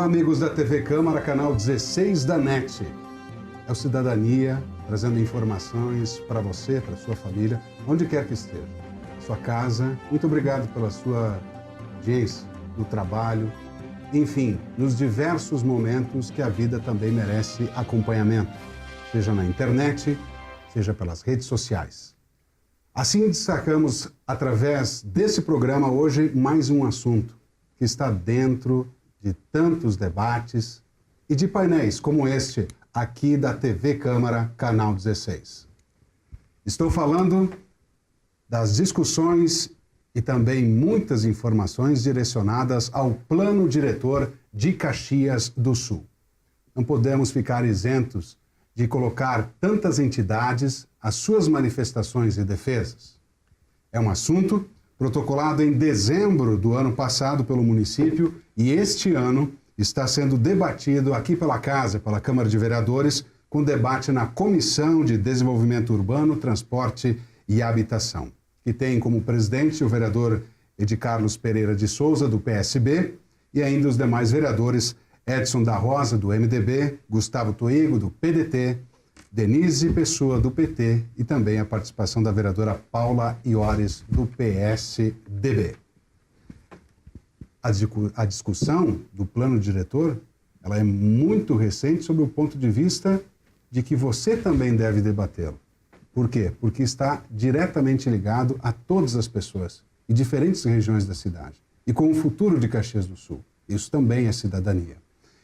amigos da TV Câmara, canal 16 da NET. É o Cidadania, trazendo informações para você, para sua família, onde quer que esteja. Sua casa, muito obrigado pela sua audiência, no trabalho, enfim, nos diversos momentos que a vida também merece acompanhamento, seja na internet, seja pelas redes sociais. Assim destacamos, através desse programa hoje, mais um assunto que está dentro de tantos debates e de painéis como este aqui da TV Câmara, canal 16. Estou falando das discussões e também muitas informações direcionadas ao Plano Diretor de Caxias do Sul. Não podemos ficar isentos de colocar tantas entidades as suas manifestações e defesas. É um assunto protocolado em dezembro do ano passado pelo município e este ano está sendo debatido aqui pela Casa, pela Câmara de Vereadores, com debate na Comissão de Desenvolvimento Urbano, Transporte e Habitação, que tem como presidente o vereador Edi Carlos Pereira de Souza, do PSB, e ainda os demais vereadores Edson da Rosa, do MDB, Gustavo Toigo, do PDT, Denise Pessoa, do PT, e também a participação da vereadora Paula Iores, do PSDB. A discussão do plano diretor, ela é muito recente sob o ponto de vista de que você também deve debatê-lo. Por quê? Porque está diretamente ligado a todas as pessoas e diferentes regiões da cidade e com o futuro de Caxias do Sul. Isso também é cidadania.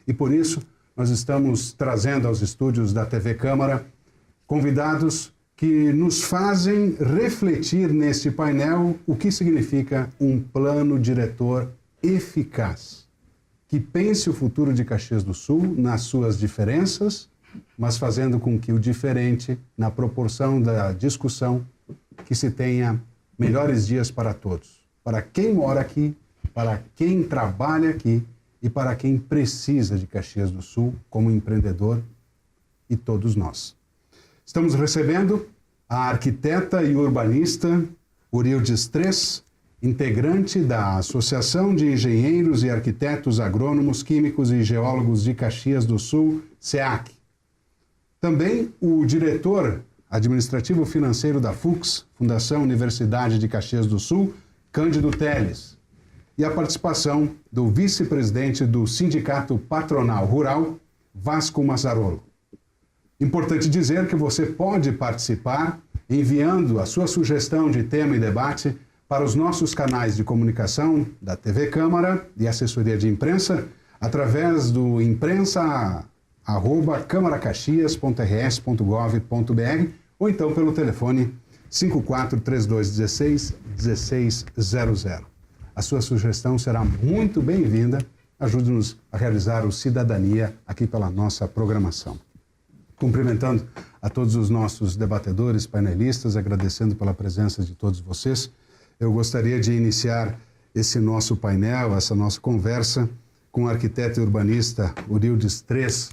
E por isso, nós estamos trazendo aos estúdios da TV Câmara convidados que nos fazem refletir neste painel o que significa um plano diretor eficaz, que pense o futuro de Caxias do Sul nas suas diferenças, mas fazendo com que o diferente, na proporção da discussão, que se tenha melhores dias para todos. Para quem mora aqui, para quem trabalha aqui e para quem precisa de Caxias do Sul como empreendedor e todos nós. Estamos recebendo a arquiteta e urbanista Urildes Tres, integrante da Associação de Engenheiros e Arquitetos Agrônomos, Químicos e Geólogos de Caxias do Sul, SEAC. Também o diretor administrativo financeiro da FUCS, Fundação Universidade de Caxias do Sul, Cândido Teles. E a participação do vice-presidente do Sindicato Patronal Rural, Vasco Mazzarolo. Importante dizer que você pode participar enviando a sua sugestão de tema e debate para os nossos canais de comunicação da TV Câmara e assessoria de imprensa através do imprensa@camaracaxias.rs.gov.br ou então pelo telefone 54-3216-1600. A sua sugestão será muito bem-vinda. Ajude-nos a realizar o Cidadania aqui pela nossa programação. Cumprimentando a todos os nossos debatedores, painelistas, agradecendo pela presença de todos vocês, eu gostaria de iniciar esse nosso painel, essa nossa conversa, com o arquiteto e urbanista Urildes Tres.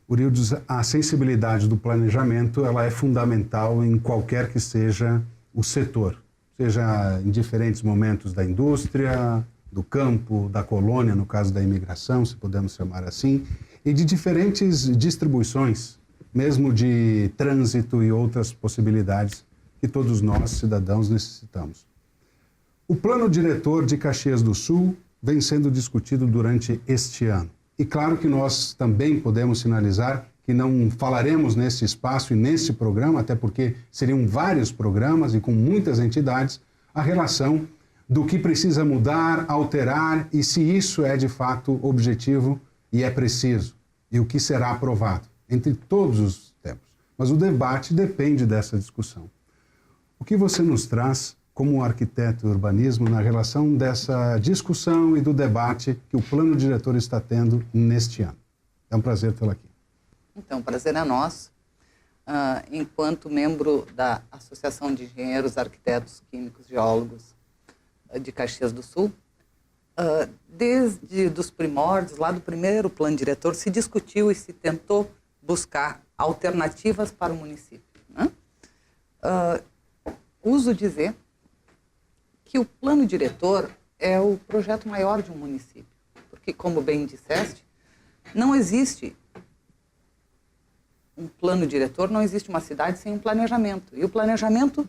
Urildes, a sensibilidade do planejamento ela é fundamental em qualquer que seja o setor, seja em diferentes momentos da indústria, do campo, da colônia, no caso da imigração, se podemos chamar assim, e de diferentes distribuições, mesmo de trânsito e outras possibilidades que todos nós, cidadãos, necessitamos. O plano diretor de Caxias do Sul vem sendo discutido durante este ano. E claro que nós também podemos sinalizar que não falaremos nesse espaço e nesse programa, até porque seriam vários programas e com muitas entidades, a relação do que precisa mudar, alterar e se isso é de fato objetivo e é preciso, e o que será aprovado, entre todos os tempos. Mas o debate depende dessa discussão. O que você nos traz como arquiteto e urbanismo na relação dessa discussão e do debate que o plano diretor está tendo neste ano? É um prazer tê-la aqui. Então, o prazer é nosso. Enquanto membro da Associação de Engenheiros, Arquitetos, Químicos, Geólogos de Caxias do Sul, desde os primórdios, lá do primeiro plano diretor, se discutiu e se tentou buscar alternativas para o município, né? Uso dizer que o plano diretor é o projeto maior de um município, porque, como bem disseste, não existe um plano diretor, não existe uma cidade sem um planejamento. E o planejamento,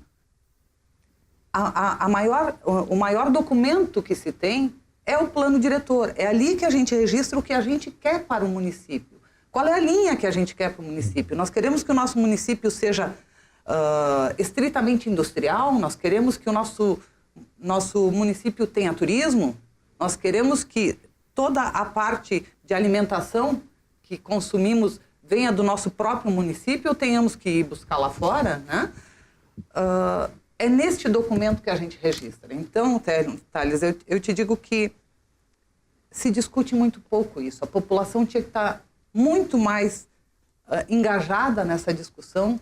o maior documento que se tem é o plano diretor. É ali que a gente registra o que a gente quer para o município. Qual é a linha que a gente quer para o município? Nós queremos que o nosso município seja estritamente industrial, nós queremos que o nosso município tenha turismo, nós queremos que toda a parte de alimentação que consumimos venha do nosso próprio município ou tenhamos que ir buscar lá fora, né? É neste documento que a gente registra. Então, Thales, eu te digo que se discute muito pouco isso. A população tinha que estar muito mais engajada nessa discussão.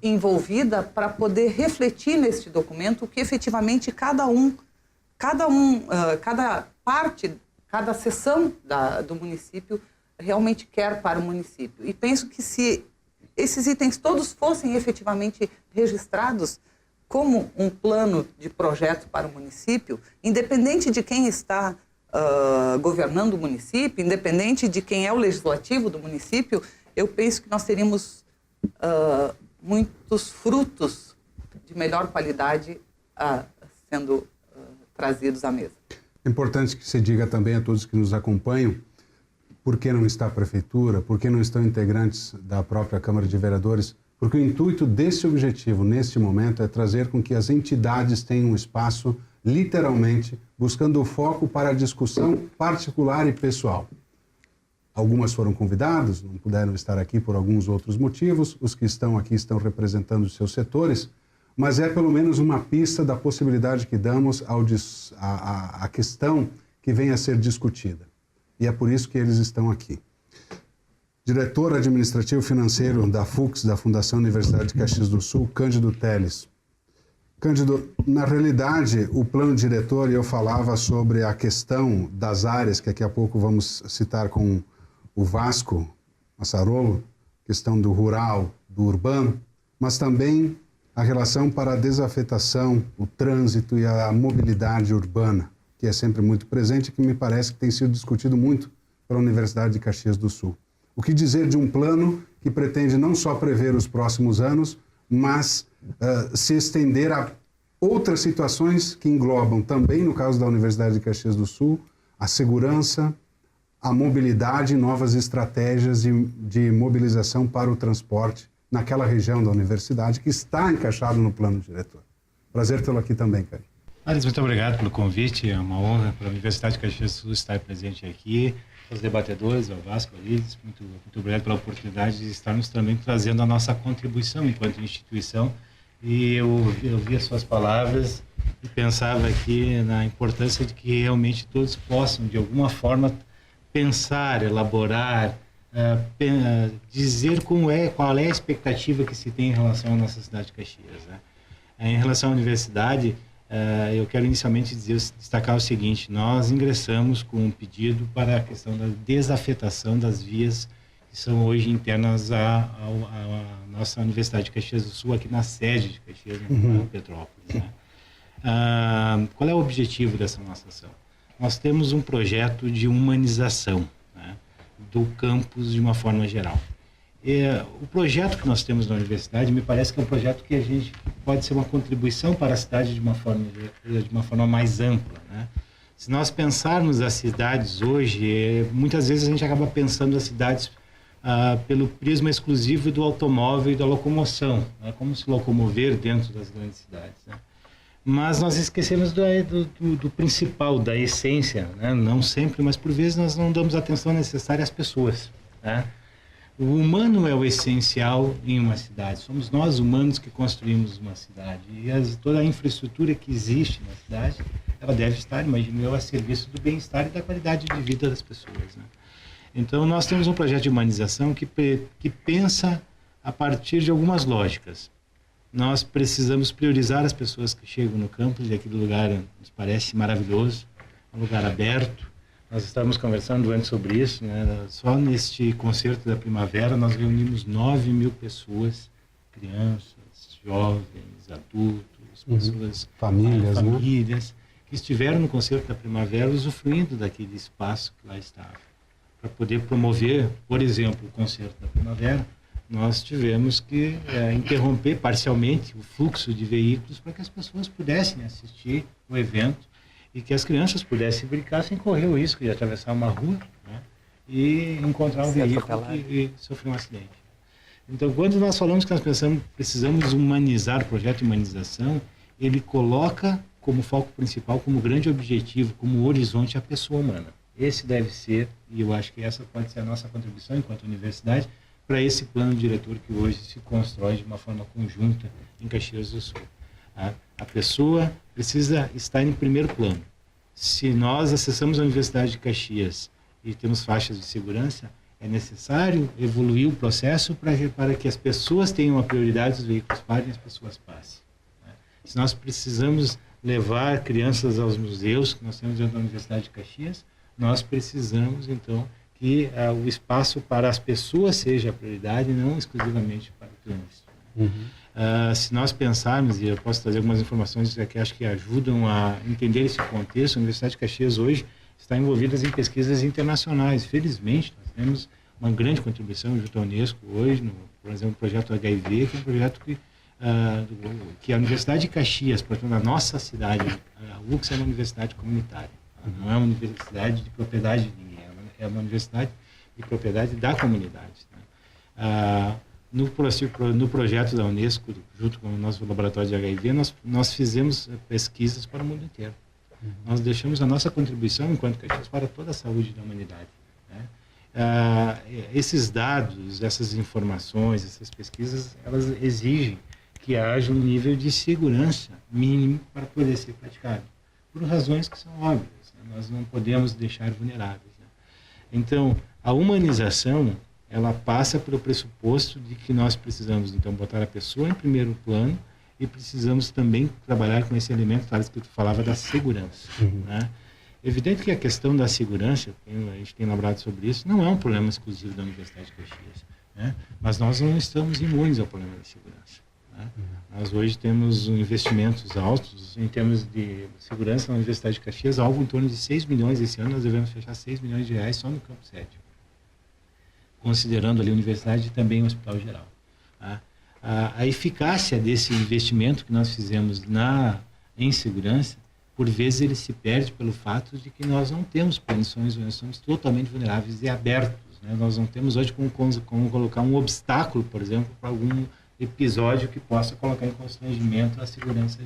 Envolvida para poder refletir neste documento o que efetivamente cada parte, cada seção do município realmente quer para o município. E penso que se esses itens todos fossem efetivamente registrados como um plano de projeto para o município, independente de quem está governando o município, independente de quem é o legislativo do município, eu penso que nós teríamos muitos frutos de melhor qualidade sendo trazidos à mesa. É importante que se diga também a todos que nos acompanham por que não está a Prefeitura, por que não estão integrantes da própria Câmara de Vereadores, porque o intuito desse objetivo, neste momento, é trazer com que as entidades tenham um espaço, literalmente, buscando o foco para a discussão particular e pessoal. Algumas foram convidadas, não puderam estar aqui por alguns outros motivos, os que estão aqui estão representando os seus setores, mas é pelo menos uma pista da possibilidade que damos à questão que vem a ser discutida. E é por isso que eles estão aqui. Diretor administrativo financeiro da FUCS, da Fundação Universidade de Caxias do Sul, Cândido Teles. Cândido, na realidade, o plano diretor, eu falava sobre a questão das áreas, que daqui a pouco vamos citar com o Vasco Massarolo, questão do rural, do urbano, mas também a relação para a desafetação, o trânsito e a mobilidade urbana, que é sempre muito presente e que me parece que tem sido discutido muito pela Universidade de Caxias do Sul. O que dizer de um plano que pretende não só prever os próximos anos, mas se estender a outras situações que englobam também, no caso da Universidade de Caxias do Sul, a segurança, a mobilidade e novas estratégias de mobilização para o transporte naquela região da universidade que está encaixado no plano diretor. Prazer tê-lo aqui também, Caio. Alice, muito obrigado pelo convite, é uma honra para a Universidade de Caxias do Sul estar presente aqui, os debatedores, o Vasco, Alice, muito obrigado pela oportunidade de estarmos também trazendo a nossa contribuição enquanto instituição. E eu ouvi as suas palavras e pensava aqui na importância de que realmente todos possam, de alguma forma, pensar, elaborar, dizer qual é a expectativa que se tem em relação à nossa cidade de Caxias, né? Em relação à universidade, eu quero inicialmente destacar o seguinte: nós ingressamos com um pedido para a questão da desafetação das vias que são hoje internas à nossa Universidade de Caxias do Sul, aqui na sede de Caxias, em Petrópolis, né? Qual é o objetivo dessa nossa ação? Nós temos um projeto de humanização, né, do campus de uma forma geral. O projeto que nós temos na universidade me parece que é um projeto que a gente pode ser uma contribuição para a cidade de uma forma mais ampla, né? Se nós pensarmos as cidades hoje, muitas vezes a gente acaba pensando as cidades pelo prisma exclusivo do automóvel e da locomoção, né? Como se locomover dentro das grandes cidades, né? Mas nós esquecemos do principal, da essência, né? Não sempre, mas por vezes nós não damos a atenção necessária às pessoas, né? O humano é o essencial em uma cidade. Somos nós humanos que construímos uma cidade. E toda a infraestrutura que existe na cidade, ela deve estar, imagino eu, a serviço do bem-estar e da qualidade de vida das pessoas, né? Então, nós temos um projeto de humanização que pensa a partir de algumas lógicas. Nós precisamos priorizar as pessoas que chegam no campus, e aquele lugar nos parece maravilhoso, um lugar aberto. Nós estávamos conversando antes sobre isso, né? Só neste concerto da primavera nós reunimos 9.000 pessoas, crianças, jovens, adultos, pessoas, famílias, famílias, que estiveram no Concerto da Primavera usufruindo daquele espaço que lá estava. Para poder promover, por exemplo, o Concerto da Primavera, nós tivemos que interromper parcialmente o fluxo de veículos para que as pessoas pudessem assistir o evento e que as crianças pudessem brincar sem correr o risco de atravessar uma rua, né, e encontrar um veículo e sofrer um acidente. Então, quando nós falamos que nós precisamos humanizar o projeto de humanização, ele coloca como foco principal, como grande objetivo, como horizonte a pessoa humana. Esse deve ser, e eu acho que essa pode ser a nossa contribuição enquanto universidade, para esse plano diretor que hoje se constrói de uma forma conjunta em Caxias do Sul. A pessoa precisa estar em primeiro plano. Se nós acessamos a Universidade de Caxias e temos faixas de segurança, é necessário evoluir o processo para que as pessoas tenham a prioridade, os veículos parem e as pessoas passem. Se nós precisamos levar crianças aos museus que nós temos dentro da Universidade de Caxias, nós precisamos, então, que o espaço para as pessoas seja a prioridade, não exclusivamente para o trânsito. Se nós pensarmos, e eu posso trazer algumas informações que acho que ajudam a entender esse contexto, a Universidade de Caxias hoje está envolvida em pesquisas internacionais. Felizmente, nós temos uma grande contribuição junto à Unesco hoje, por exemplo, no projeto HIV, que é um projeto que a Universidade de Caxias, portanto, na nossa cidade, a UCS é uma universidade comunitária, não é uma universidade de propriedade de ninguém, é uma universidade de propriedade da comunidade. No projeto da Unesco, junto com o nosso laboratório de HIV, nós fizemos pesquisas para o mundo inteiro. Nós deixamos a nossa contribuição, enquanto Caxias, para toda a saúde da humanidade. Esses dados, essas informações, essas pesquisas, elas exigem que haja um nível de segurança mínimo para poder ser praticado, por razões que são óbvias. Nós não podemos deixar vulneráveis. Então, a humanização, ela passa pelo pressuposto de que nós precisamos, então, botar a pessoa em primeiro plano e precisamos também trabalhar com esse elemento, Thales, que tu falava, da segurança. Né? Evidente que a questão da segurança, a gente tem elaborado sobre isso, não é um problema exclusivo da Universidade de Caxias, né? Mas nós não estamos imunes ao problema da segurança. Né? Nós hoje temos investimentos altos em termos de segurança na Universidade de Caxias, algo em torno de 6 milhões esse ano, nós devemos fechar 6 milhões de reais só no campo 7, considerando ali a universidade e também o Hospital Geral. Tá? A eficácia desse investimento que nós fizemos em segurança, por vezes ele se perde pelo fato de que nós não temos condições, nós somos totalmente vulneráveis e abertos. Né? Nós não temos hoje como colocar um obstáculo, por exemplo, para algum episódio que possa colocar em constrangimento a segurança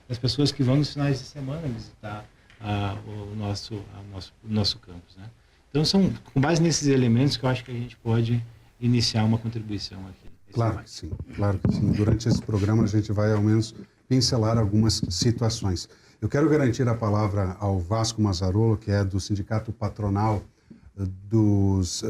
das pessoas que vão nos finais de semana visitar o nosso campus. Né? Então, são com base nesses elementos que eu acho que a gente pode iniciar uma contribuição aqui. Claro que sim, claro que sim. Durante esse programa a gente vai, ao menos, pincelar algumas situações. Eu quero garantir a palavra ao Vasco Mazzarolo, que é do Sindicato Patronal dos...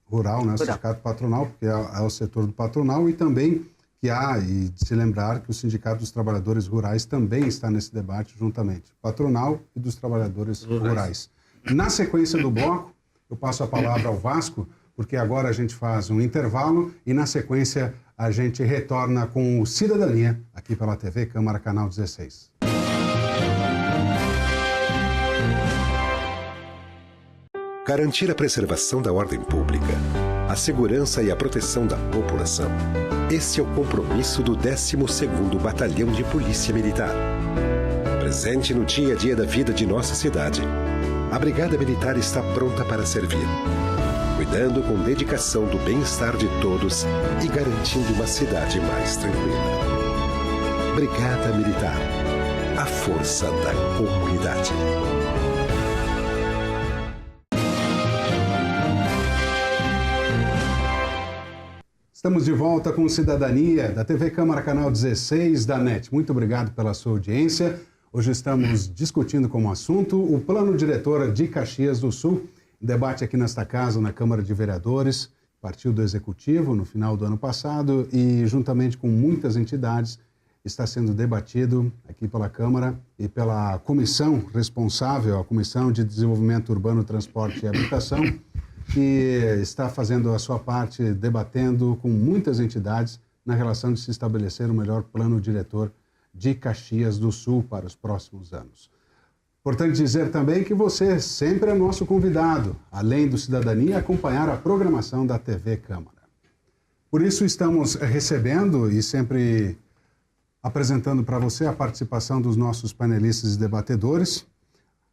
Rural, né? Sindicato Patronal, porque é o setor do patronal, e também e de se lembrar que o Sindicato dos Trabalhadores Rurais também está nesse debate juntamente, patronal e dos trabalhadores rurais. Na sequência do bloco, eu passo a palavra ao Vasco, porque agora a gente faz um intervalo e na sequência a gente retorna com o Cidadania, aqui pela TV Câmara, Canal 16. Garantir a preservação da ordem pública, a segurança e a proteção da população. Esse é o compromisso do 12º Batalhão de Polícia Militar. Presente no dia a dia da vida de nossa cidade, a Brigada Militar está pronta para servir, cuidando com dedicação do bem-estar de todos e garantindo uma cidade mais tranquila. Brigada Militar, a força da comunidade. Estamos de volta com Cidadania, da TV Câmara, Canal 16, da NET. Muito obrigado pela sua audiência. Hoje estamos discutindo como assunto o Plano Diretor de Caxias do Sul, debate aqui nesta casa, na Câmara de Vereadores, partiu do Executivo no final do ano passado e, juntamente com muitas entidades, está sendo debatido aqui pela Câmara e pela comissão responsável, a Comissão de Desenvolvimento Urbano, Transporte e Habitação, que está fazendo a sua parte, debatendo com muitas entidades na relação de se estabelecer o melhor plano diretor de Caxias do Sul para os próximos anos. Importante dizer também que você sempre é nosso convidado, além do Cidadania, acompanhar a programação da TV Câmara. Por isso estamos recebendo e sempre apresentando para você a participação dos nossos panelistas e debatedores,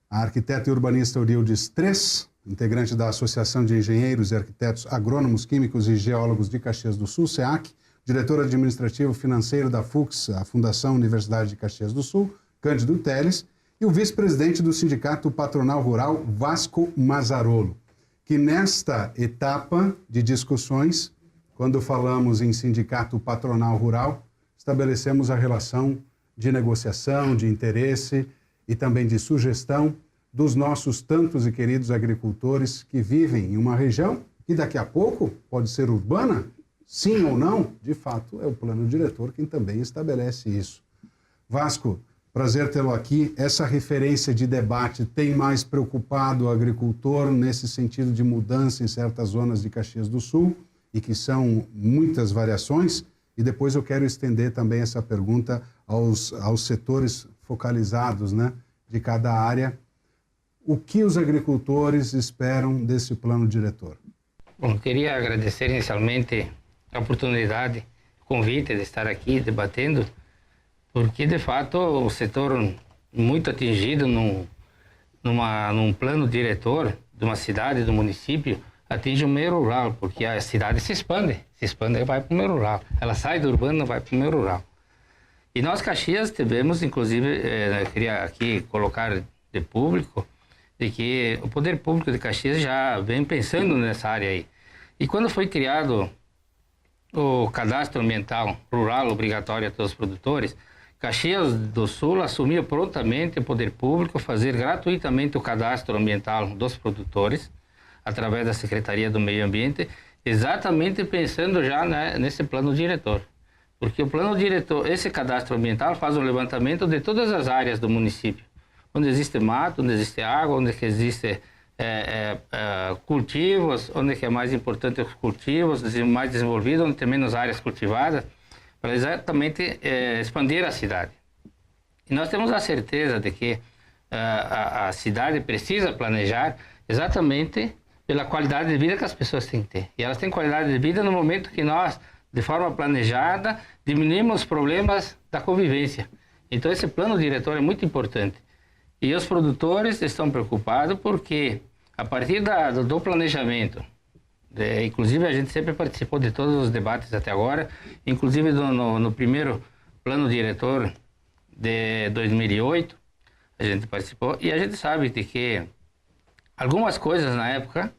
a arquiteta e urbanista Euríldes Tres, integrante da Associação de Engenheiros e Arquitetos Agrônomos, Químicos e Geólogos de Caxias do Sul, SEAC, diretor administrativo financeiro da FUCS, a Fundação Universidade de Caxias do Sul, Cândido Teles, e o vice-presidente do Sindicato Patronal Rural, Vasco Mazzarolo, que nesta etapa de discussões, quando falamos em Sindicato Patronal Rural, estabelecemos a relação de negociação, de interesse e também de sugestão dos nossos tantos e queridos agricultores que vivem em uma região que daqui a pouco pode ser urbana, sim ou não, de fato é o plano diretor quem também estabelece isso. Vasco, prazer tê-lo aqui. Essa referência de debate tem mais preocupado o agricultor nesse sentido de mudança em certas zonas de Caxias do Sul e que são muitas variações? E depois eu quero estender também essa pergunta aos setores focalizados, né, de cada área. O que os agricultores esperam desse plano diretor? Bom, queria agradecer inicialmente a oportunidade, o convite de estar aqui debatendo, porque de fato o setor muito atingido num plano diretor de uma cidade, do município, atinge o meio rural, porque a cidade se expande e vai para o meio rural. Ela sai do urbano e vai para o meio rural. E nós, Caxias, tivemos, inclusive, queria aqui colocar de público, de que o poder público de Caxias já vem pensando nessa área aí. E quando foi criado o cadastro ambiental rural obrigatório a todos os produtores, Caxias do Sul assumiu prontamente o poder público fazer gratuitamente o cadastro ambiental dos produtores, através da Secretaria do Meio Ambiente, exatamente pensando já, né, nesse plano diretor. Porque o plano diretor, esse cadastro ambiental faz um levantamento de todas as áreas do município, onde existe mato, onde existe água, onde existe cultivos, onde é mais importante os cultivos, mais desenvolvido, onde tem menos áreas cultivadas, para exatamente expandir a cidade. E nós temos a certeza de que a cidade precisa planejar exatamente pela qualidade de vida que as pessoas têm que ter. E elas têm qualidade de vida no momento que nós, de forma planejada, diminuímos os problemas da convivência. Então esse plano diretor é muito importante. E os produtores estão preocupados porque, a partir do planejamento, inclusive a gente sempre participou de todos os debates até agora, inclusive no primeiro plano diretor de 2008, a gente participou, e a gente sabe de que algumas coisas na época,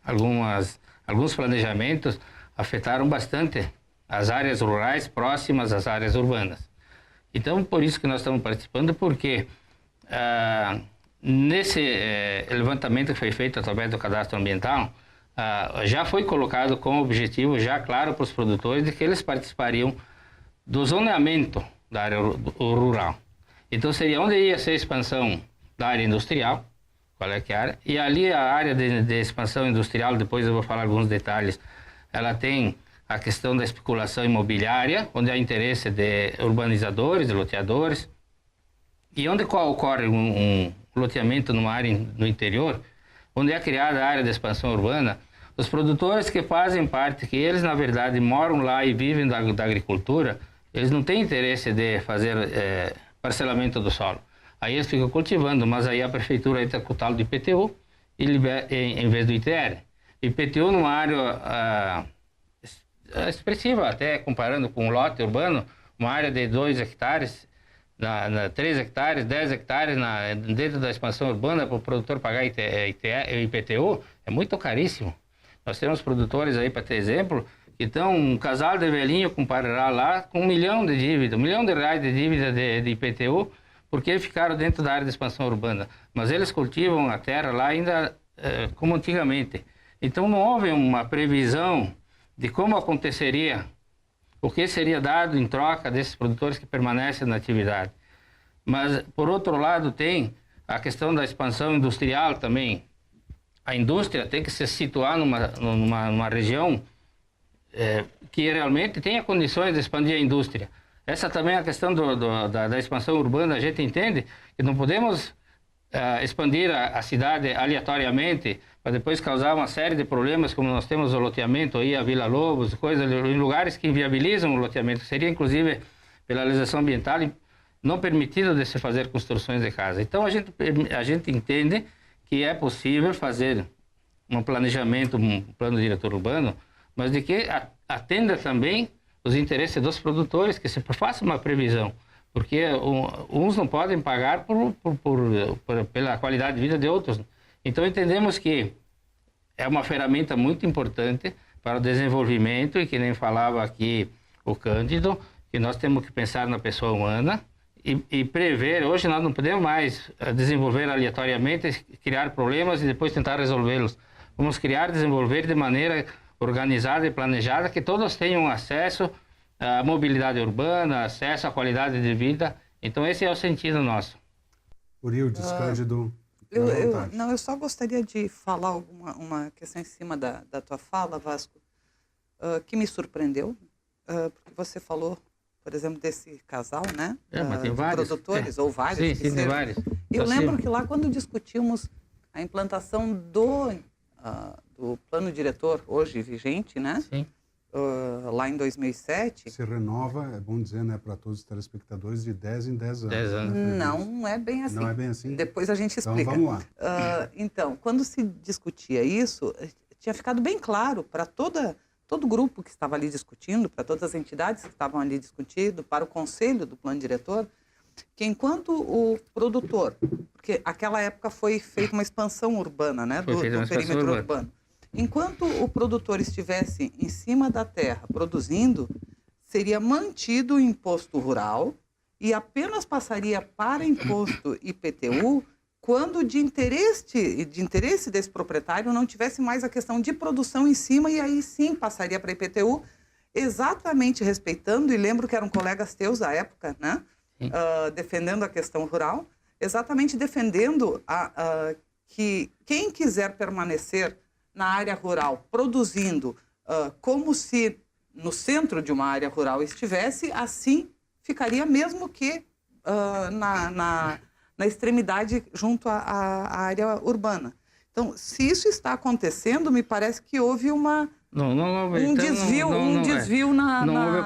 alguns planejamentos afetaram bastante as áreas rurais próximas às áreas urbanas. Então, por isso que nós estamos participando, porque nesse levantamento que foi feito através do cadastro ambiental, já foi colocado como objetivo, já claro para os produtores, de que eles participariam do zoneamento da área rural. Então, seria onde ia ser a expansão da área industrial, qual é que é a área, e ali a área de expansão industrial, depois eu vou falar alguns detalhes, ela tem a questão da especulação imobiliária, onde há interesse de urbanizadores, de loteadores, e onde ocorre um loteamento numa área no interior, onde é criada a área de expansão urbana, os produtores que fazem parte, que eles na verdade moram lá e vivem da agricultura, eles não têm interesse de fazer parcelamento do solo. Aí eles ficam cultivando, mas aí a prefeitura entra com o tal de IPTU em vez do ITR. IPTU numa área expressiva, até comparando com um lote urbano, uma área de 2 hectares, 3 hectares, 10 hectares dentro da expansão urbana para o produtor pagar IPTU, é muito caríssimo. Nós temos produtores aí, para ter exemplo, que estão um casal de velhinho com Parará lá com R$ 1 milhão de dívida, R$ 1 milhão de dívida de IPTU, porque ficaram dentro da área de expansão urbana. Mas eles cultivam a terra lá ainda como antigamente. Então não houve uma previsão de como aconteceria, o que seria dado em troca desses produtores que permanecem na atividade. Mas, por outro lado, tem a questão da expansão industrial também. A indústria tem que se situar numa região que realmente tenha condições de expandir a indústria. Essa também é a questão da expansão urbana. A gente entende que não podemos expandir a cidade aleatoriamente para depois causar uma série de problemas, como nós temos o loteamento aí, a Vila Lobos, coisas em lugares que inviabilizam o loteamento. Seria, inclusive, pela legislação ambiental, não permitido de se fazer construções de casa. Então, a gente entende que é possível fazer um planejamento, um plano diretor urbano, mas de que atenda também os interesses dos produtores, que se faça uma previsão, porque uns não podem pagar pela qualidade de vida de outros. Então, entendemos que é uma ferramenta muito importante para o desenvolvimento, e que nem falava aqui o Cândido, que nós temos que pensar na pessoa humana e prever. Hoje nós não podemos mais desenvolver aleatoriamente, criar problemas e depois tentar resolvê-los. Vamos criar, desenvolver de maneira organizada e planejada, que todos tenham acesso à mobilidade urbana, acesso à qualidade de vida. Então, esse é o sentido nosso. Urildes, Cândido. Eu só gostaria de falar uma questão em cima da tua fala, Vasco, que me surpreendeu, porque você falou, por exemplo, desse casal, né? Mas tem vários produtores, ou vários. Sim, tem vários. Eu lembro que lá, quando discutimos a implantação do plano diretor, hoje vigente, né? Sim. Lá em 2007... Se renova, é bom dizer, né, para todos os telespectadores, de 10 em 10 anos. 10 anos. Não é bem assim. Não é bem assim? Depois a gente explica. Então, vamos lá. Então, quando se discutia isso, tinha ficado bem claro para todo o grupo que estava ali discutindo, para todas as entidades que estavam ali discutindo, para o conselho do plano diretor, que enquanto o produtor, porque aquela época foi feita uma expansão urbana, né, do perímetro urbano. Enquanto o produtor estivesse em cima da terra produzindo, seria mantido o imposto rural e apenas passaria para imposto IPTU quando de interesse desse proprietário não tivesse mais a questão de produção em cima, e aí sim passaria para IPTU, exatamente respeitando, e lembro que eram colegas teus da época, né? Defendendo a questão rural, exatamente defendendo que quem quiser permanecer na área rural, produzindo como se no centro de uma área rural estivesse, assim ficaria, mesmo que na extremidade junto à área urbana. Então, se isso está acontecendo, me parece que houve um desvio na... Não houve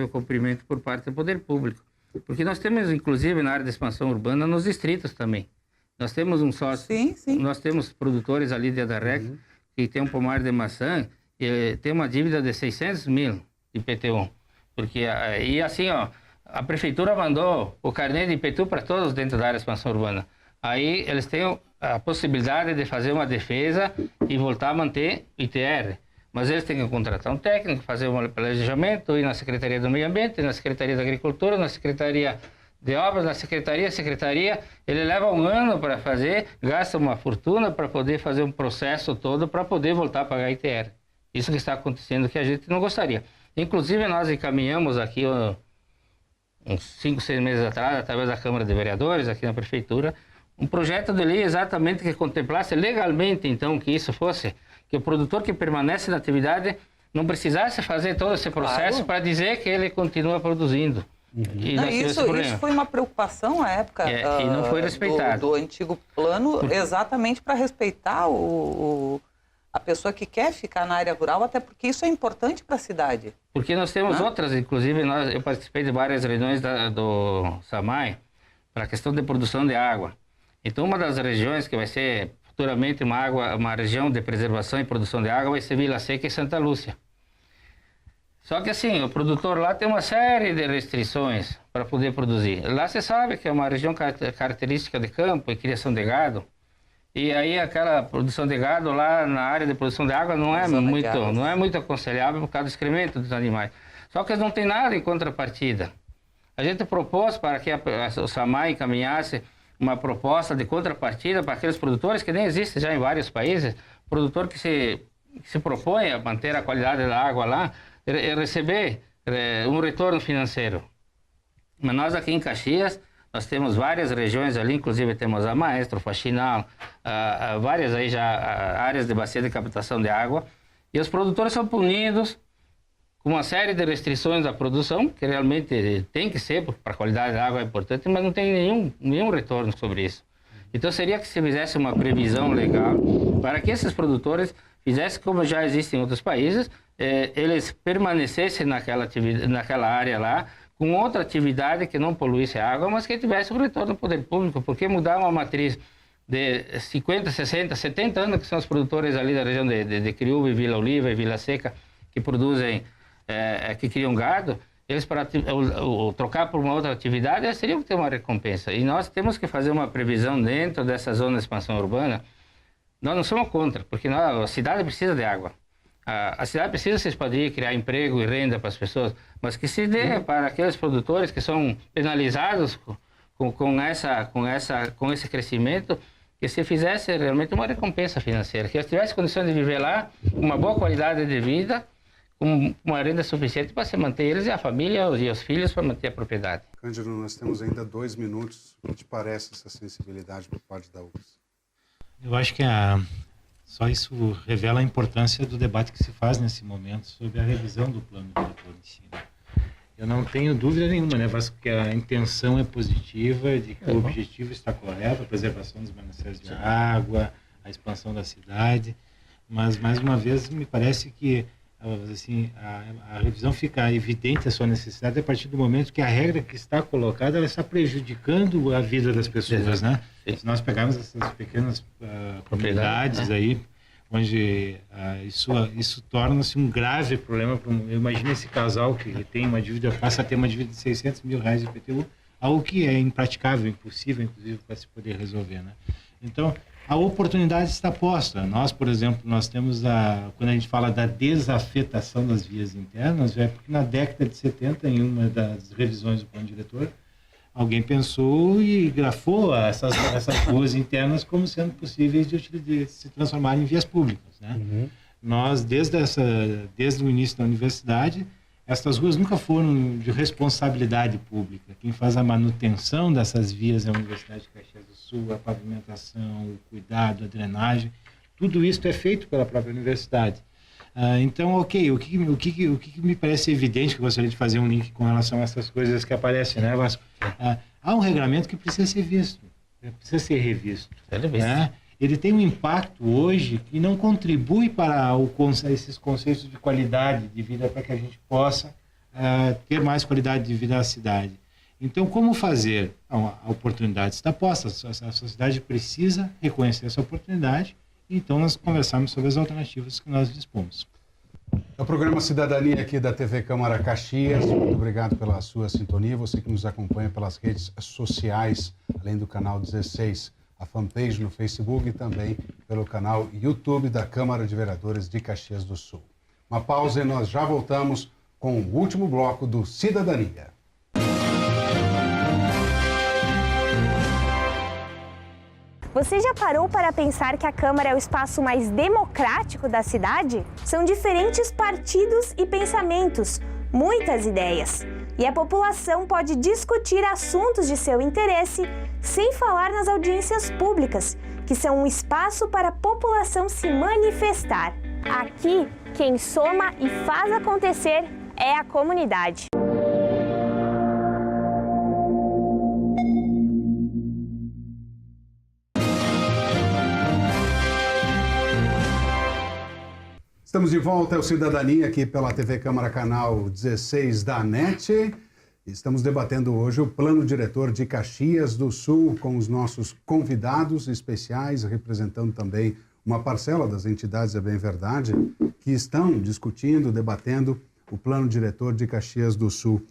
o cumprimento por parte do poder público. Porque nós temos, inclusive, na área de expansão urbana, nos distritos também. Nós temos um sócio, sim. Nós temos produtores ali de Adarec, que tem um pomar de maçã, e tem uma dívida de 600 mil de IPTU. Porque, e assim, a prefeitura mandou o carnê de IPTU para todos dentro da área de expansão urbana. Aí eles têm a possibilidade de fazer uma defesa e voltar a manter ITR. Mas eles têm que contratar um técnico, fazer um planejamento, ir na Secretaria do Meio Ambiente, na Secretaria da Agricultura, na Secretaria de Obras, na secretaria, ele leva um ano para fazer, gasta uma fortuna para poder fazer um processo todo para poder voltar a pagar ITR. Isso que está acontecendo, que a gente não gostaria. Inclusive, nós encaminhamos aqui, uns 5, 6 meses atrás, através da Câmara de Vereadores, aqui na Prefeitura, um projeto de lei exatamente que contemplasse legalmente, então, que isso fosse, que o produtor que permanece na atividade não precisasse fazer todo esse processo para dizer que ele continua produzindo. Isso foi uma preocupação à época e não foi respeitado. Do antigo plano, exatamente para respeitar a pessoa que quer ficar na área rural, até porque isso é importante para a cidade. Porque nós temos outras, inclusive eu participei de várias reuniões do SAMAI para a questão de produção de água. Então, uma das regiões que vai ser futuramente uma região de preservação e produção de água vai ser Vila Seca e Santa Lúcia. Só que assim, o produtor lá tem uma série de restrições para poder produzir. Lá você sabe que é uma região característica de campo e criação de gado. E aí aquela produção de gado lá na área de produção de água não é muito aconselhável por causa do excremento dos animais. Só que eles não têm nada em contrapartida. A gente propôs para que o SAMAI encaminhasse uma proposta de contrapartida para aqueles produtores que nem existem já em vários países. Produtor que se propõe a manter a qualidade da água lá, receber um retorno financeiro. Mas nós aqui em Caxias, nós temos várias regiões ali, inclusive temos a Maestro, Faxinal, várias aí já áreas de bacia de captação de água, e os produtores são punidos com uma série de restrições à produção, que realmente tem que ser, porque para a qualidade da água é importante, mas não tem nenhum retorno sobre isso. Então seria que se fizesse uma previsão legal para que esses produtores fizessem como já existe em outros países, eles permanecessem naquela área lá, com outra atividade que não poluísse a água, mas que tivesse um retorno do poder público, porque mudar uma matriz de 50, 60, 70 anos, que são os produtores ali da região de Criúba, Vila Oliva e Vila Seca, que produzem, que criam gado, eles para trocar por uma outra atividade, eles teriam que ter uma recompensa. E nós temos que fazer uma previsão dentro dessa zona de expansão urbana. Nós não somos contra, porque a cidade precisa de água. A cidade precisa se expandir, criar emprego e renda para as pessoas, mas que se dê para aqueles produtores que são penalizados com esse crescimento, que se fizesse realmente uma recompensa financeira, que eles tivessem condições de viver lá, com uma boa qualidade de vida, com uma renda suficiente para se manter eles e a família e os filhos para manter a propriedade. Cândido, nós temos ainda 2 minutos. O que te parece essa sensibilidade por parte da UFS? Eu acho que só isso revela a importância do debate que se faz nesse momento sobre a revisão do plano diretor de ensino. Eu não tenho dúvida nenhuma, né, Vasco, que a intenção é positiva, de que o objetivo está correto, a preservação dos mananciais de água, a expansão da cidade, mas, mais uma vez, me parece que assim, a revisão fica evidente a sua necessidade a partir do momento que a regra que está colocada ela está prejudicando a vida das pessoas, né? Se nós pegarmos essas pequenas propriedades, né, aí, onde isso torna-se um grave problema. Eu imagino esse casal que tem uma dívida, passa a ter uma dívida de R$600 mil de IPTU, algo que é impraticável, impossível, inclusive, para se poder resolver, né? Então, a oportunidade está posta. Nós, por exemplo, nós temos quando a gente fala da desafetação das vias internas, é porque na década de 70, em uma das revisões do plano diretor, alguém pensou e grafou essas ruas internas como sendo possíveis de se transformar em vias públicas, né? Uhum. Nós, desde o início da universidade, essas ruas nunca foram de responsabilidade pública. Quem faz a manutenção dessas vias é a Universidade de Caxias do Sul, a pavimentação, o cuidado, a drenagem, tudo isso é feito pela própria universidade. Então, ok, o que me parece evidente, que eu gostaria de fazer um link com relação a essas coisas que aparecem, né, Vasco? Há um regulamento que precisa ser visto, precisa ser revisto. Né? Ele tem um impacto hoje que não contribui para esses conceitos de qualidade de vida, para que a gente possa ter mais qualidade de vida na cidade. Então, como fazer? A oportunidade está posta, a sociedade precisa reconhecer essa oportunidade, então nós conversamos sobre as alternativas que nós dispomos. É o programa Cidadania aqui da TV Câmara Caxias. Muito obrigado pela sua sintonia, você que nos acompanha pelas redes sociais, além do canal 16, a fanpage no Facebook e também pelo canal YouTube da Câmara de Vereadores de Caxias do Sul. Uma pausa e nós já voltamos com o último bloco do Cidadania. Você já parou para pensar que a Câmara é o espaço mais democrático da cidade? São diferentes partidos e pensamentos, muitas ideias. E a população pode discutir assuntos de seu interesse sem falar nas audiências públicas, que são um espaço para a população se manifestar. Aqui, quem soma e faz acontecer é a comunidade. Estamos de volta ao Cidadania aqui pela TV Câmara Canal 16 da NET. Estamos debatendo hoje o Plano Diretor de Caxias do Sul com os nossos convidados especiais, representando também uma parcela das entidades, é bem verdade, que estão discutindo, debatendo o Plano Diretor de Caxias do Sul.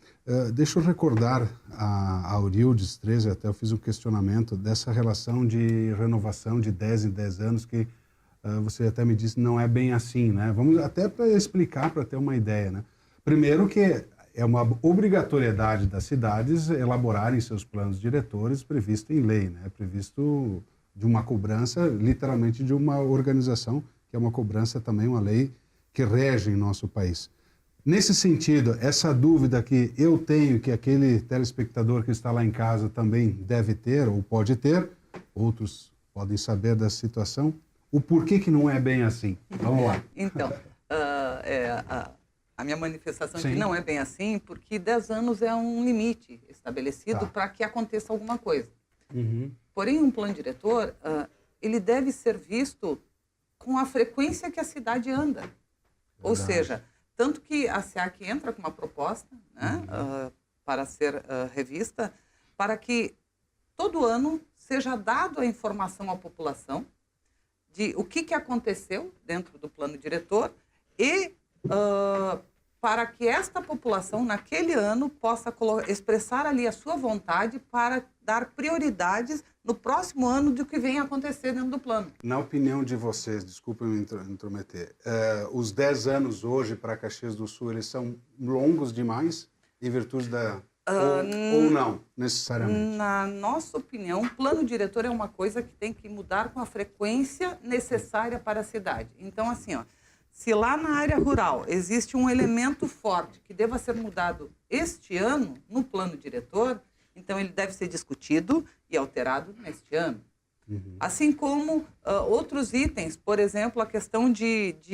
Deixa eu recordar a Aurildes 13, até eu fiz um questionamento dessa relação de renovação de 10 em 10 anos que você até me disse não é bem assim, né? Vamos até para explicar, para ter uma ideia, né? Primeiro que é uma obrigatoriedade das cidades elaborarem seus planos diretores previsto em lei, né? Previsto de uma cobrança, literalmente de uma organização, que é uma cobrança também, uma lei que rege em nosso país. Nesse sentido, essa dúvida que eu tenho, que aquele telespectador que está lá em casa também deve ter ou pode ter, outros podem saber da situação, o porquê que não é bem assim? Vamos lá. Então, a minha manifestação de Sim. que não é bem assim, porque 10 anos é um limite estabelecido Tá. para que aconteça alguma coisa. Uhum. Porém, um plano diretor, ele deve ser visto com a frequência que a cidade anda. Ou seja, tanto que a SEAC entra com uma proposta, né, para ser revista, para que todo ano seja dado a informação à população de o que aconteceu dentro do plano diretor e para que esta população, naquele ano, possa expressar ali a sua vontade para dar prioridades no próximo ano do que vem acontecer dentro do plano. Na opinião de vocês, desculpa me intrometer, os 10 anos hoje para Caxias do Sul, eles são longos demais em virtude da... ou não, necessariamente? Na nossa opinião, o plano diretor é uma coisa que tem que mudar com a frequência necessária para a cidade. Então, assim, ó, se lá na área rural existe um elemento forte que deva ser mudado este ano no plano diretor, então ele deve ser discutido e alterado neste ano. Assim como outros itens, por exemplo, a questão de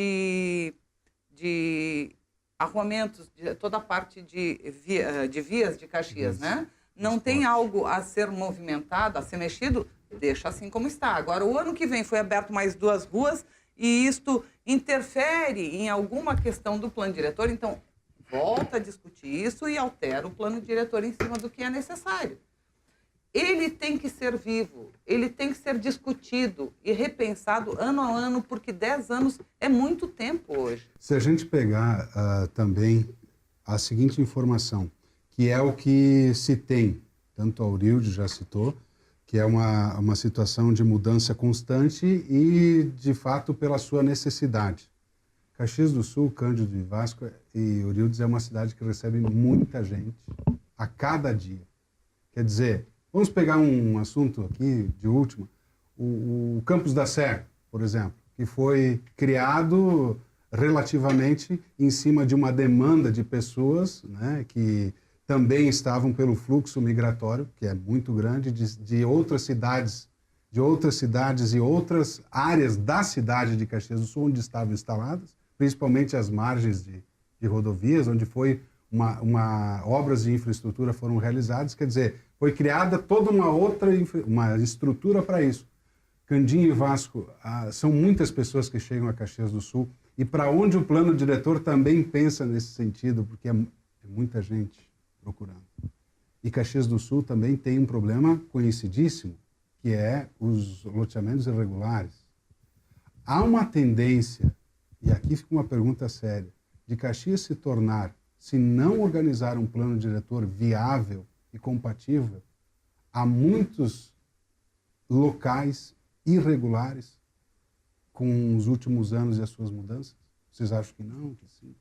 arruamentos, de toda a parte de vias de Caxias, né? Não tem algo a ser movimentado, a ser mexido, deixa assim como está. Agora, o ano que vem foi aberto mais 2 ruas e isto interfere em alguma questão do plano diretor, então volta a discutir isso e altera o plano diretor em cima do que é necessário. Ele tem que ser vivo, ele tem que ser discutido e repensado ano a ano, porque 10 anos é muito tempo hoje. Se a gente pegar também a seguinte informação, que é o que se tem, tanto a Aurilde já citou, que é uma situação de mudança constante e, de fato, pela sua necessidade. Caxias do Sul, Cândido de Vasco e Orildes é uma cidade que recebe muita gente a cada dia. Quer dizer, vamos pegar um assunto aqui de última, o Campus da Sé, por exemplo, que foi criado relativamente em cima de uma demanda de pessoas, né, que também estavam pelo fluxo migratório, que é muito grande, de outras cidades e outras áreas da cidade de Caxias do Sul, onde estavam instaladas, principalmente as margens de rodovias, onde obras de infraestrutura foram realizadas. Quer dizer, foi criada toda uma estrutura para isso. Candinho e Vasco, são muitas pessoas que chegam a Caxias do Sul e para onde o plano diretor também pensa nesse sentido, porque é muita gente procurando. E Caxias do Sul também tem um problema conhecidíssimo, que é os loteamentos irregulares. Há uma tendência, e aqui fica uma pergunta séria, de Caxias se tornar, se não organizar um plano diretor viável e compatível, a muitos locais irregulares com os últimos anos e as suas mudanças? Vocês acham que não, que sim?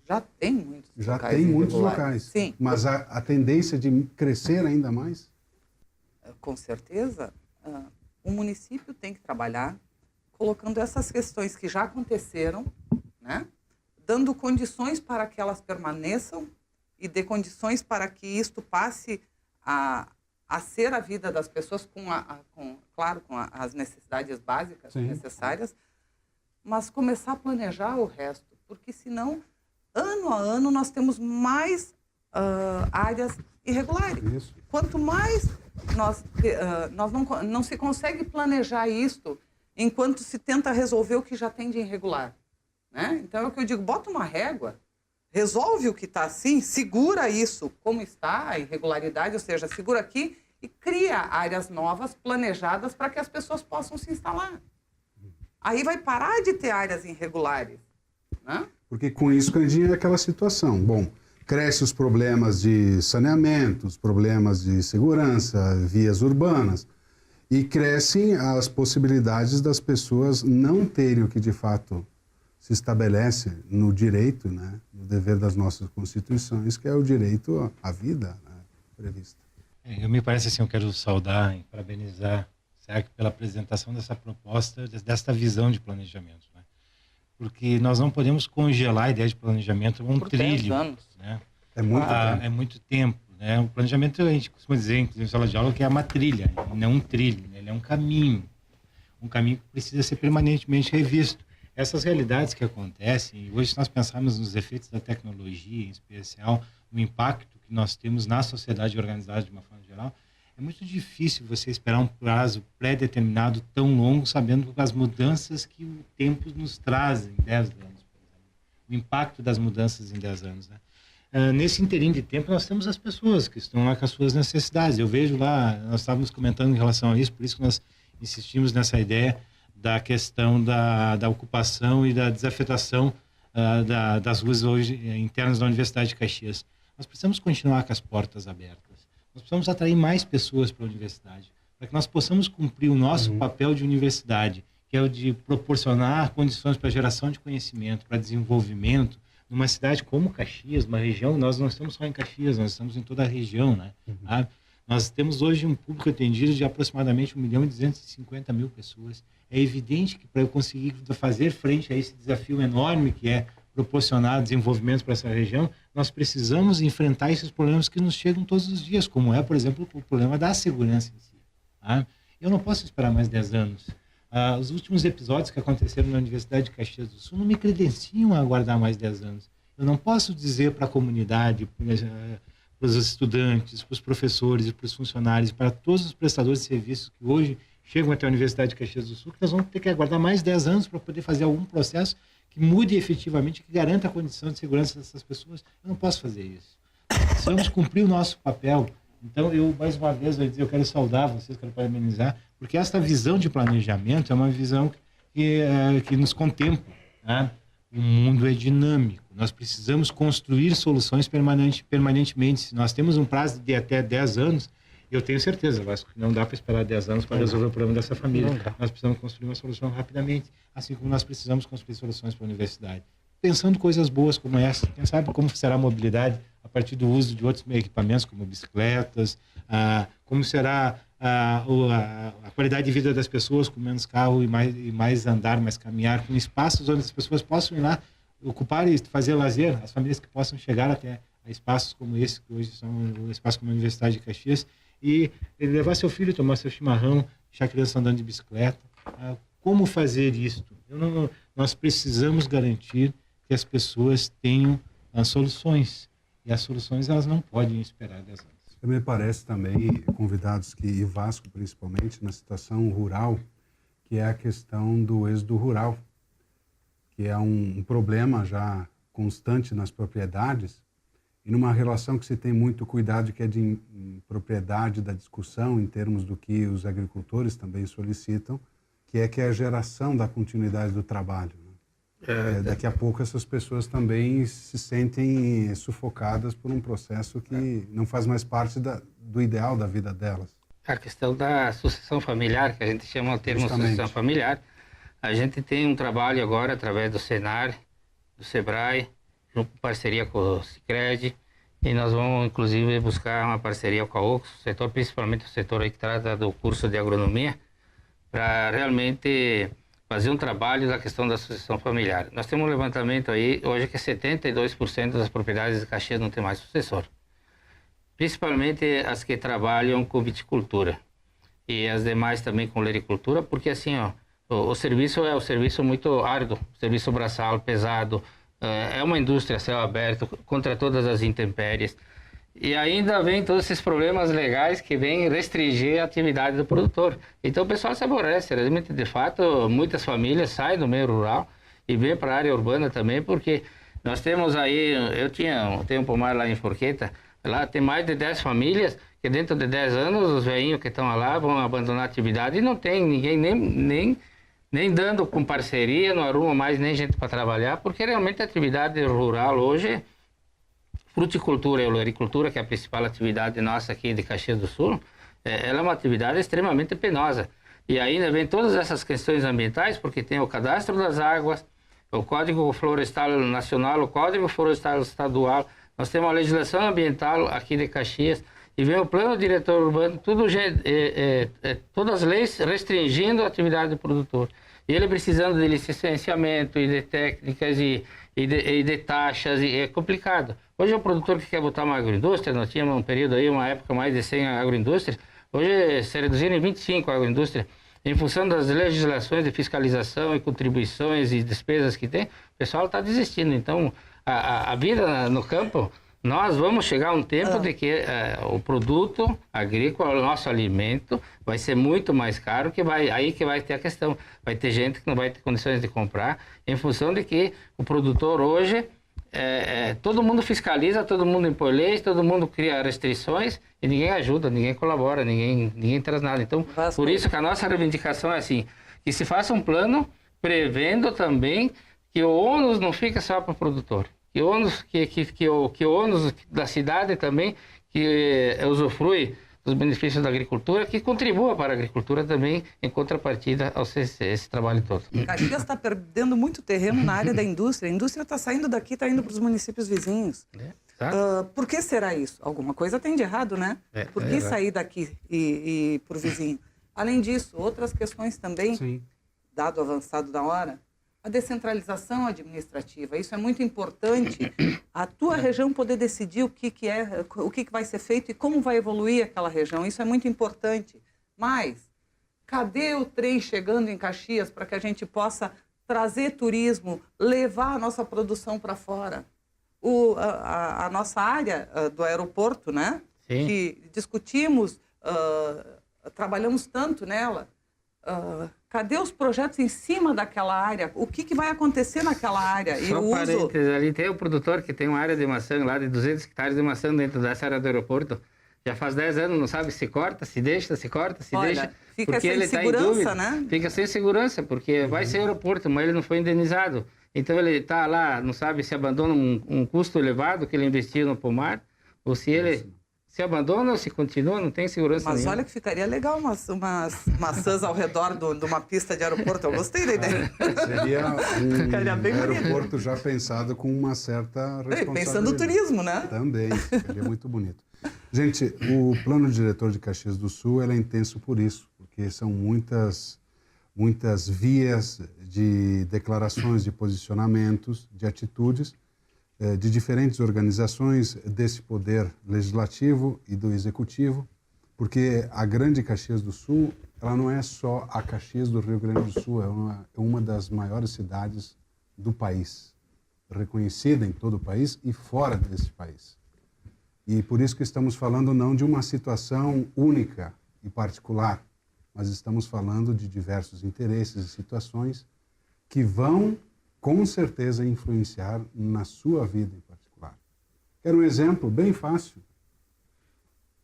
Já tem muitos Já locais tem muitos irregulares. locais. Sim. Mas a tendência de crescer ainda mais? Com certeza, o município tem que trabalhar colocando essas questões que já aconteceram, né? Dando condições para que elas permaneçam e dê condições para que isto passe a ser a vida das pessoas claro, com as necessidades básicas necessárias, mas começar a planejar o resto, porque senão, ano a ano, nós temos mais áreas irregulares. Isso. Quanto mais nós não se consegue planejar isto enquanto se tenta resolver o que já tem de irregular, né? Então é o que eu digo, bota uma régua, resolve o que está assim, segura isso como está, a irregularidade, ou seja, segura aqui e cria áreas novas, planejadas, para que as pessoas possam se instalar. Aí vai parar de ter áreas irregulares, né? Porque com isso, Candinha, é aquela situação. Bom, crescem os problemas de saneamento, os problemas de segurança, vias urbanas, e crescem as possibilidades das pessoas não terem o que de fato se estabelece no direito, né, no dever das nossas constituições, que é o direito à vida, né, previsto. Me parece assim, eu quero saudar e parabenizar a SEAC pela apresentação dessa proposta, desta visão de planejamento, né? Porque nós não podemos congelar a ideia de planejamento um trilho. 10 anos. Né? É muito tempo. É muito tempo. Né? O planejamento, a gente costuma dizer, inclusive em sala de aula, que é uma trilha, não um trilho. Né? Ele é um caminho que precisa ser permanentemente revisto. essas realidades que acontecem, e hoje se nós pensarmos nos efeitos da tecnologia, em especial, no impacto que nós temos na sociedade organizada de uma forma geral, é muito difícil você esperar um prazo pré-determinado tão longo, sabendo as mudanças que o tempo nos traz em 10 anos, por exemplo. O impacto das mudanças em 10 anos, né? Nesse inteirinho de tempo, nós temos as pessoas que estão lá com as suas necessidades. Eu vejo lá, nós estávamos comentando em relação a isso, por isso que nós insistimos nessa ideia da questão da ocupação e da desafetação das ruas hoje internas da Universidade de Caxias. Nós precisamos continuar com as portas abertas. Nós precisamos atrair mais pessoas para a universidade, para que nós possamos cumprir o nosso papel de universidade, que é o de proporcionar condições para a geração de conhecimento, para desenvolvimento, numa cidade como Caxias, uma região, nós não estamos só em Caxias, nós estamos em toda a região, né? Nós temos hoje um público atendido de aproximadamente 1.250.000 pessoas. É evidente que para eu conseguir fazer frente a esse desafio enorme que é proporcionar desenvolvimento para essa região, nós precisamos enfrentar esses problemas que nos chegam todos os dias, como é, por exemplo, o problema da segurança em si. Tá? Eu não posso esperar mais 10 anos. Os últimos episódios que aconteceram na Universidade de Caxias do Sul não me credenciam a aguardar mais 10 anos. Eu não posso dizer para a comunidade, para os estudantes, para os professores e para os funcionários, para todos os prestadores de serviços que hoje chegam até a Universidade de Caxias do Sul, que nós vamos ter que aguardar mais 10 anos para poder fazer algum processo que mude efetivamente, que garanta a condição de segurança dessas pessoas. Eu não posso fazer isso. Precisamos cumprir o nosso papel. Então, eu, mais uma vez, eu quero saudar vocês, quero parabenizar, porque essa visão de planejamento é uma visão que nos contempla. Né? O mundo é dinâmico. Nós precisamos construir soluções permanentemente. Se nós temos um prazo de até 10 anos, eu tenho certeza, Vasco, que não dá para esperar 10 anos para resolver o problema dessa família. Nós precisamos construir uma solução rapidamente, assim como nós precisamos construir soluções para a universidade. Pensando coisas boas como essa, quem sabe como será a mobilidade a partir do uso de outros equipamentos, como bicicletas, como será a qualidade de vida das pessoas com menos carro e mais andar, mais caminhar, com espaços onde as pessoas possam ir lá ocupar e fazer lazer, as famílias que possam chegar até a espaços como esse, que hoje são um espaço como a Universidade de Caxias, e levar seu filho, tomar seu chimarrão, deixar a criança andando de bicicleta. Como fazer isso? Nós precisamos garantir que as pessoas tenham soluções. E as soluções, elas não podem esperar 10 anos. Me parece também, convidados e Vasco principalmente, na situação rural, que é a questão do êxodo rural, que é um problema já constante nas propriedades, e numa relação que se tem muito cuidado, que é de propriedade da discussão, em termos do que os agricultores também solicitam, que é a geração da continuidade do trabalho. Né? Daqui a pouco essas pessoas também se sentem sufocadas por um processo que não faz mais parte do ideal da vida delas. A questão da sucessão familiar, que a gente chama o termo sucessão familiar, a gente tem um trabalho agora através do Senar, do Sebrae, junto com parceria com o Sicredi, e nós vamos inclusive buscar uma parceria com a OCS, principalmente o setor aí que trata do curso de agronomia, para realmente fazer um trabalho da questão da sucessão familiar. Nós temos um levantamento aí, hoje, que 72% das propriedades de Caxias não tem mais sucessor. Principalmente as que trabalham com viticultura. E as demais também com lericultura, porque assim, o serviço é um serviço muito árduo, serviço braçal, pesado, é uma indústria a céu aberto, contra todas as intempéries. E ainda vem todos esses problemas legais que vêm restringir a atividade do produtor. Então o pessoal se aborrece, realmente, de fato, muitas famílias saem do meio rural e vêm para a área urbana também, porque nós temos aí, tenho um pomar lá em Forqueta, lá tem mais de 10 famílias que dentro de 10 anos os velhinhos que estão lá vão abandonar a atividade e não tem ninguém nem dando com parceria, não arruma mais nem gente para trabalhar, porque realmente a atividade rural hoje, fruticultura e olericultura, que é a principal atividade nossa aqui de Caxias do Sul, ela é uma atividade extremamente penosa. E ainda vem todas essas questões ambientais, porque tem o cadastro das águas, o Código Florestal Nacional, o Código Florestal Estadual, nós temos a legislação ambiental aqui de Caxias, e vem o plano diretor urbano, todas as leis restringindo a atividade do produtor. E ele precisando de licenciamento e de técnicas e de taxas, e é complicado. Hoje o produtor que quer botar uma agroindústria, nós tínhamos um período aí, uma época mais de 100 agroindústrias, hoje se reduziram em 25 agroindústrias. em função das legislações de fiscalização e contribuições e despesas que tem, o pessoal está desistindo. Então, a vida no campo, nós vamos chegar a um tempo de que o produto agrícola, o nosso alimento, vai ser muito mais caro, aí que vai ter a questão. Vai ter gente que não vai ter condições de comprar, em função de que o produtor hoje, todo mundo fiscaliza, todo mundo impõe leis, todo mundo cria restrições e ninguém ajuda, ninguém colabora, ninguém traz nada. Então, por isso que a nossa reivindicação é assim, que se faça um plano prevendo também que o ônus não fica só para o produtor, que o ônus da cidade também, que usufrui dos benefícios da agricultura, que contribua para a agricultura também em contrapartida a esse trabalho todo. Caxias está perdendo muito terreno na área da indústria. A indústria está saindo daqui, está indo para os municípios vizinhos. Por que será isso? Alguma coisa tem de errado, né? Por que sair daqui e para o vizinho? Além disso, outras questões também, Sim. dado o avançado da hora, a descentralização administrativa. Isso é muito importante. A tua região poder decidir o que vai ser feito e como vai evoluir aquela região. Isso é muito importante. Mas, cadê o trem chegando em Caxias para que a gente possa trazer turismo, levar a nossa produção para fora? A nossa área do aeroporto, né? Sim. Que discutimos, trabalhamos tanto nela. Cadê os projetos em cima daquela área? O que vai acontecer naquela área? Só parênteses, ali tem o produtor que tem uma área de maçã lá de 200 hectares de maçã dentro dessa área do aeroporto. Já faz 10 anos, não sabe se corta, se deixa, se corta, se deixa. Fica porque sem ele segurança, tá em dúvida, né? Fica sem segurança, porque vai ser aeroporto, mas ele não foi indenizado. Então ele está lá, não sabe se abandona um custo elevado que ele investiu no pomar, ou se ele se abandona ou se continua, não tem segurança Mas nenhuma. olha que ficaria legal umas maçãs ao redor de uma pista de aeroporto. Eu gostei da ideia. Seria Ficaria bem bonito. aeroporto já pensado com uma certa responsabilidade. Pensando no turismo, né? Também, seria muito bonito. Gente, o plano diretor de Caxias do Sul ele é intenso por isso, porque são muitas vias de declarações, de posicionamentos, de atitudes de diferentes organizações desse poder legislativo e do executivo, porque a grande Caxias do Sul, ela não é só a Caxias do Rio Grande do Sul, é uma das maiores cidades do país, reconhecida em todo o país e fora desse país. E por isso que estamos falando não de uma situação única e particular, mas estamos falando de diversos interesses e situações que vão, com certeza, influenciar na sua vida em particular. Quero um exemplo bem fácil.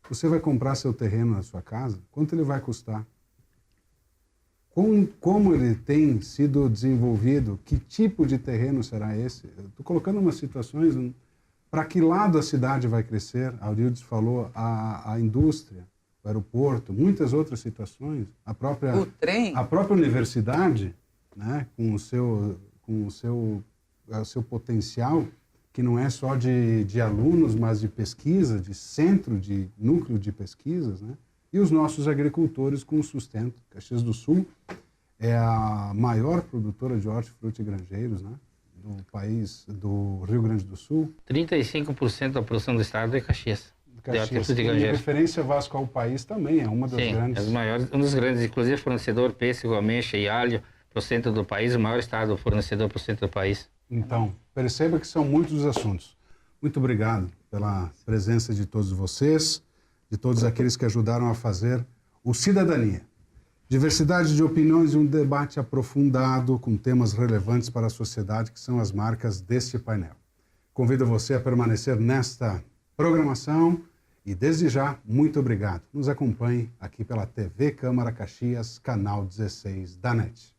Você vai comprar seu terreno na sua casa, quanto ele vai custar? Como ele tem sido desenvolvido? Que tipo de terreno será esse? Estou colocando umas situações... Para que lado a cidade vai crescer? A Audildes falou a indústria, o aeroporto, muitas outras situações. O trem. A própria universidade, né, com o seu potencial, que não é só de alunos, mas de pesquisa, de centro, de núcleo de pesquisas, né? E os nossos agricultores com sustento. Caxias do Sul é a maior produtora de hortifruti e granjeiros, né, do país, do Rio Grande do Sul. 35% da produção do estado é Caxias. Caxias, de referência Vasco ao país também, é uma das grandes. É um dos grandes, inclusive fornecedor pêssego, ameixa e alho para o centro do país, o maior estado fornecedor para o centro do país. Então, perceba que são muitos os assuntos. Muito obrigado pela presença de todos vocês, de todos aqueles que ajudaram a fazer o Cidadania. Diversidade de opiniões e um debate aprofundado com temas relevantes para a sociedade, que são as marcas deste painel. Convido você a permanecer nesta programação e, desde já, muito obrigado. Nos acompanhe aqui pela TV Câmara Caxias, canal 16 da NET.